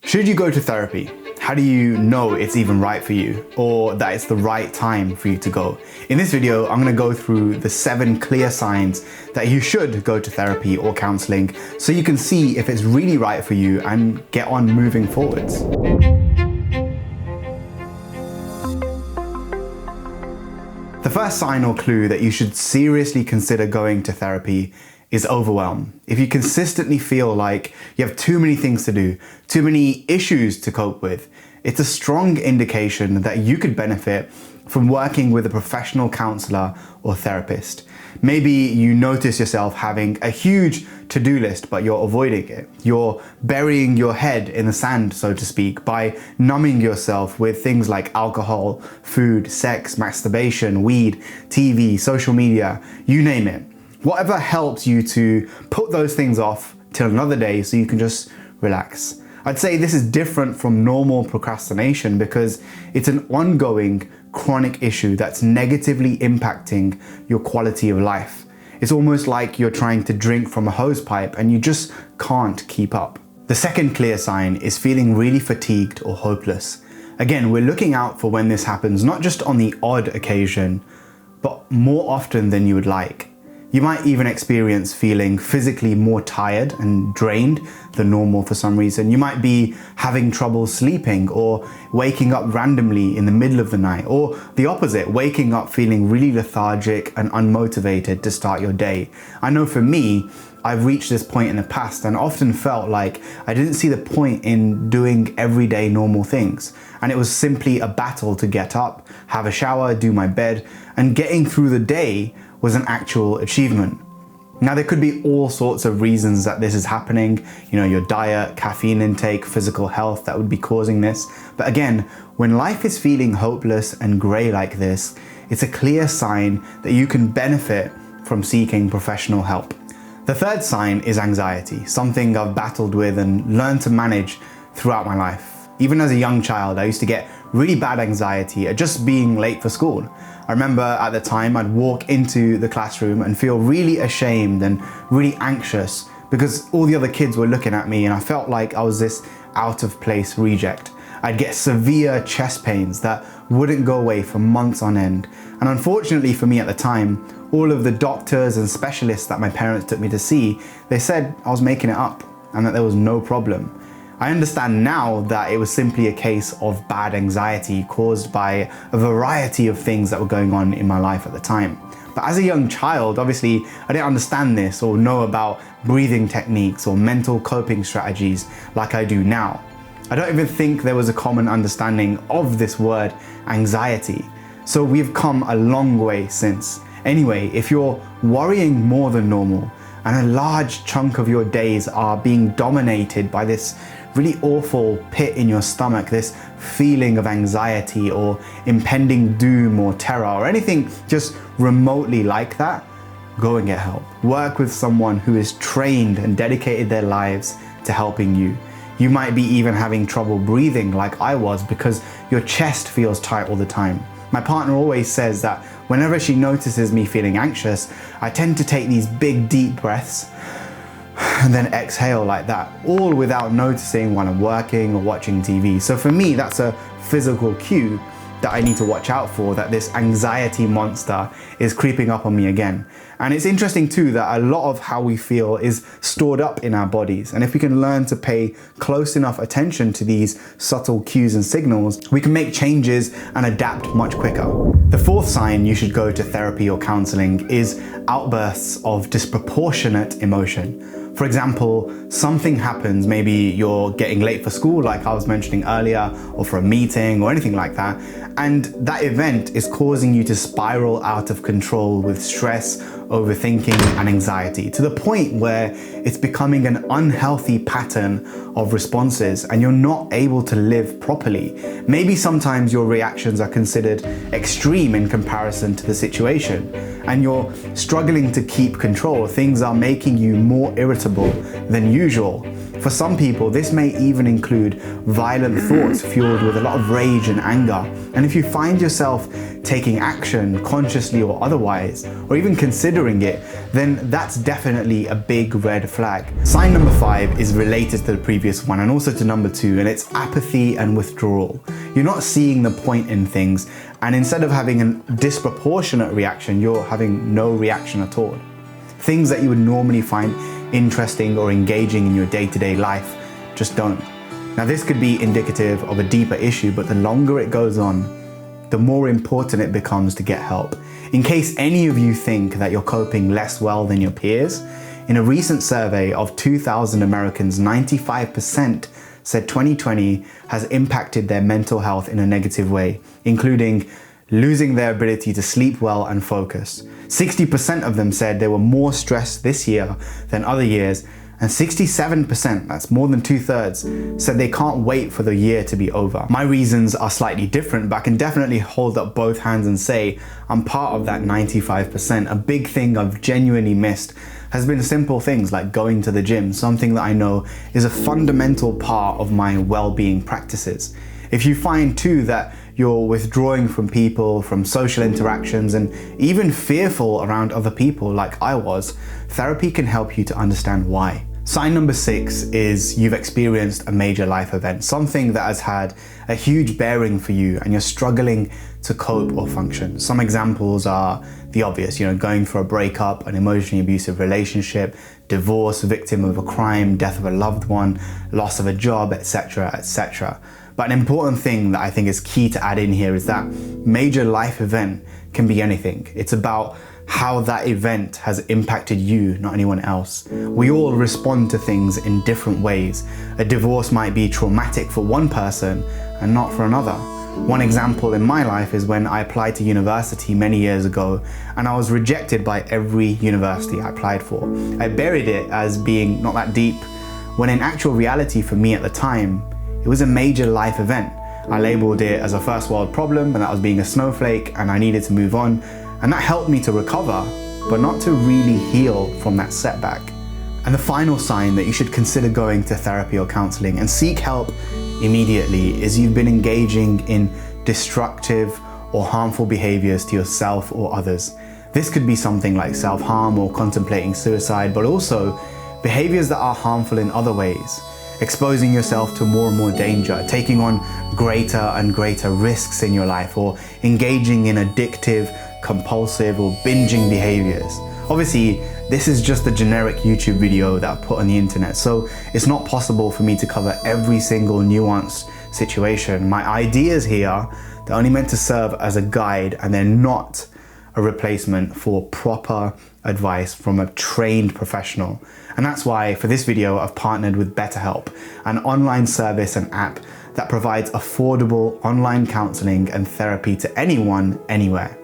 Should you go to therapy? How do you know it's even right for you, or that it's the right time for you to go? In this video, I'm going to go through the 7 clear signs that you should go to therapy or counselling so you can see if it's really right for you and get on moving forwards. The first sign or clue that you should seriously consider going to therapy is overwhelm. If you consistently feel like you have too many things to do, too many issues to cope with, it's a strong indication that you could benefit from working with a professional counselor or therapist. Maybe you notice yourself having a huge to-do list, but you're avoiding it. You're burying your head in the sand, so to speak, by numbing yourself with things like alcohol, food, sex, masturbation, weed, TV, social media, you name it. Whatever helps you to put those things off till another day so you can just relax. I'd say this is different from normal procrastination because it's an ongoing chronic issue that's negatively impacting your quality of life. It's almost like you're trying to drink from a hose pipe and you just can't keep up. The second clear sign is feeling really fatigued or hopeless. Again, we're looking out for when this happens, not just on the odd occasion, but more often than you would like. You might even experience feeling physically more tired and drained than normal for some reason. You might be having trouble sleeping or waking up randomly in the middle of the night, or the opposite, waking up feeling really lethargic and unmotivated to start your day. I know for me, I've reached this point in the past and often felt like I didn't see the point in doing everyday normal things. And it was simply a battle to get up, have a shower, do my bed, and getting through the day was an actual achievement. Now, there could be all sorts of reasons that this is happening. You know, your diet, caffeine intake, physical health that would be causing this. But again, when life is feeling hopeless and grey like this, it's a clear sign that you can benefit from seeking professional help. The third sign is anxiety, something I've battled with and learned to manage throughout my life. Even as a young child, I used to get really bad anxiety at just being late for school. I remember at the time I'd walk into the classroom and feel really ashamed and really anxious because all the other kids were looking at me and I felt like I was this out of place reject. I'd get severe chest pains that wouldn't go away for months on end. And unfortunately for me at the time, all of the doctors and specialists that my parents took me to see, they said I was making it up and that there was no problem. I understand now that it was simply a case of bad anxiety caused by a variety of things that were going on in my life at the time. But as a young child, obviously, I didn't understand this or know about breathing techniques or mental coping strategies like I do now. I don't even think there was a common understanding of this word anxiety. So we've come a long way since. Anyway, if you're worrying more than normal and a large chunk of your days are being dominated by this really awful pit in your stomach, this feeling of anxiety or impending doom or terror or anything just remotely like that, go and get help. Work with someone who is trained and dedicated their lives to helping you. You might be even having trouble breathing like I was because your chest feels tight all the time. My partner always says that whenever she notices me feeling anxious, I tend to take these big deep breaths and then exhale like that, all without noticing when I'm working or watching TV. So for me, that's a physical cue that I need to watch out for, that this anxiety monster is creeping up on me again. And it's interesting too that a lot of how we feel is stored up in our bodies. And if we can learn to pay close enough attention to these subtle cues and signals, we can make changes and adapt much quicker. The fourth sign you should go to therapy or counselling is outbursts of disproportionate emotion. For example, something happens, maybe you're getting late for school like I was mentioning earlier, or for a meeting or anything like that, and that event is causing you to spiral out of control with stress, overthinking and anxiety to the point where it's becoming an unhealthy pattern of responses and you're not able to live properly. Maybe sometimes your reactions are considered extreme in comparison to the situation and you're struggling to keep control. Things are making you more irritable than usual. For some people, this may even include violent thoughts fueled with a lot of rage and anger. And if you find yourself taking action, consciously or otherwise, or even considering it, then that's definitely a big red flag. Sign number 5 is related to the previous one and also to number 2, and it's apathy and withdrawal. You're not seeing the point in things, and instead of having a disproportionate reaction, you're having no reaction at all. Things that you would normally find interesting or engaging in your day-to-day life just don't. Now, this could be indicative of a deeper issue, but the longer it goes on, the more important it becomes to get help. In case any of you think that you're coping less well than your peers, in a recent survey of 2,000 Americans, 95% said 2020 has impacted their mental health in a negative way, including losing their ability to sleep well and focus. 60% of them said they were more stressed this year than other years, and 67%, that's more than 2/3, said they can't wait for the year to be over. My reasons are slightly different, but I can definitely hold up both hands and say I'm part of that 95%. A big thing I've genuinely missed has been simple things like going to the gym, something that I know is a fundamental part of my well-being practices. If you find too that you're withdrawing from people, from social interactions, and even fearful around other people like I was, therapy can help you to understand why. Sign number 6 is you've experienced a major life event, something that has had a huge bearing for you and you're struggling to cope or function. Some examples are the obvious, going through a breakup, an emotionally abusive relationship, divorce, victim of a crime, death of a loved one, loss of a job, etc., etc. But an important thing that I think is key to add in here is that major life event can be anything. It's about how that event has impacted you, not anyone else. We all respond to things in different ways. A divorce might be traumatic for one person and not for another. One example in my life is when I applied to university many years ago and I was rejected by every university I applied for. I buried it as being not that deep, when in actual reality for me at the time, it was a major life event. I labeled it as a first world problem and that I was being a snowflake and I needed to move on. And that helped me to recover, but not to really heal from that setback. And the final sign that you should consider going to therapy or counseling and seek help immediately is you've been engaging in destructive or harmful behaviors to yourself or others. This could be something like self-harm or contemplating suicide, but also behaviors that are harmful in other ways. Exposing yourself to more and more danger, taking on greater and greater risks in your life, or engaging in addictive, compulsive or binging behaviors. Obviously, this is just a generic YouTube video that I've put on the internet, so it's not possible for me to cover every single nuanced situation. My ideas here, they're only meant to serve as a guide and they're not a replacement for proper advice from a trained professional. And that's why for this video, I've partnered with BetterHelp, an online service and app that provides affordable online counseling and therapy to anyone, anywhere.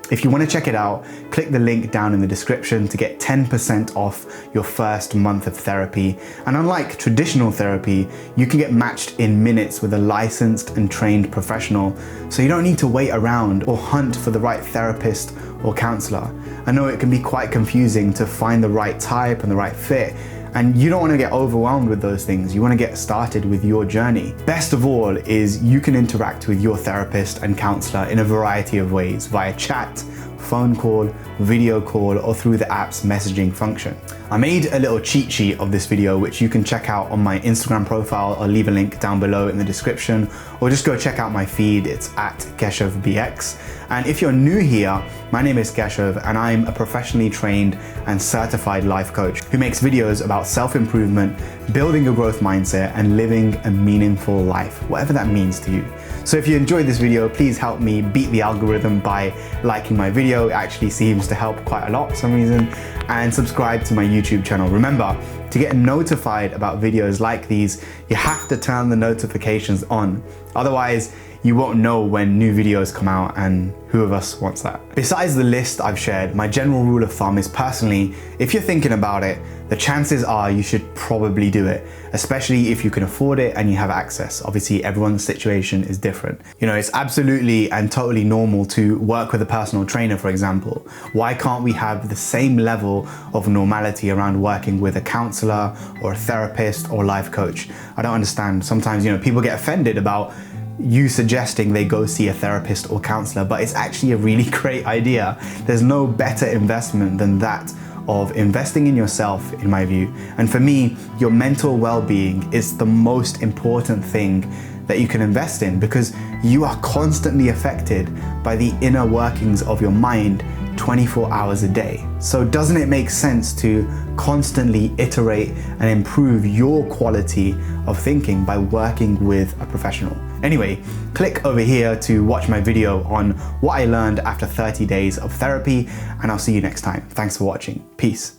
If you want to check it out, click the link down in the description to get 10% off your first month of therapy. And unlike traditional therapy, you can get matched in minutes with a licensed and trained professional, so you don't need to wait around or hunt for the right therapist or counselor. I know it can be quite confusing to find the right type and the right fit, and you don't want to get overwhelmed with those things. You want to get started with your journey. Best of all is you can interact with your therapist and counselor in a variety of ways, via chat, phone call, video call, or through the app's messaging function. I made a little cheat sheet of this video, which you can check out on my Instagram profile. I'll leave a link down below in the description, or just go check out my feed. It's at KeshavBX. And if you're new here, my name is Keshav and I'm a professionally trained and certified life coach who makes videos about self-improvement, building a growth mindset, and living a meaningful life, whatever that means to you. So if you enjoyed this video, please help me beat the algorithm by liking my video. It actually seems to help quite a lot for some reason. And subscribe to my YouTube channel. Remember, to get notified about videos like these, you have to turn the notifications on. Otherwise, you won't know when new videos come out, and who of us wants that? Besides the list I've shared, my general rule of thumb is personally, if you're thinking about it, the chances are you should probably do it, especially if you can afford it and you have access. Obviously, everyone's situation is different. You know, it's absolutely and totally normal to work with a personal trainer, for example. Why can't we have the same level of normality around working with a counselor or a therapist or life coach? I don't understand. Sometimes, you know, people get offended about you suggesting they go see a therapist or counselor, but it's actually a really great idea. There's no better investment than that of investing in yourself, in my view. And for me, your mental well-being is the most important thing that you can invest in, because you are constantly affected by the inner workings of your mind 24 hours a day. So doesn't it make sense to constantly iterate and improve your quality of thinking by working with a professional? Anyway, click over here to watch my video on what I learned after 30 days of therapy, and I'll see you next time. Thanks for watching. Peace.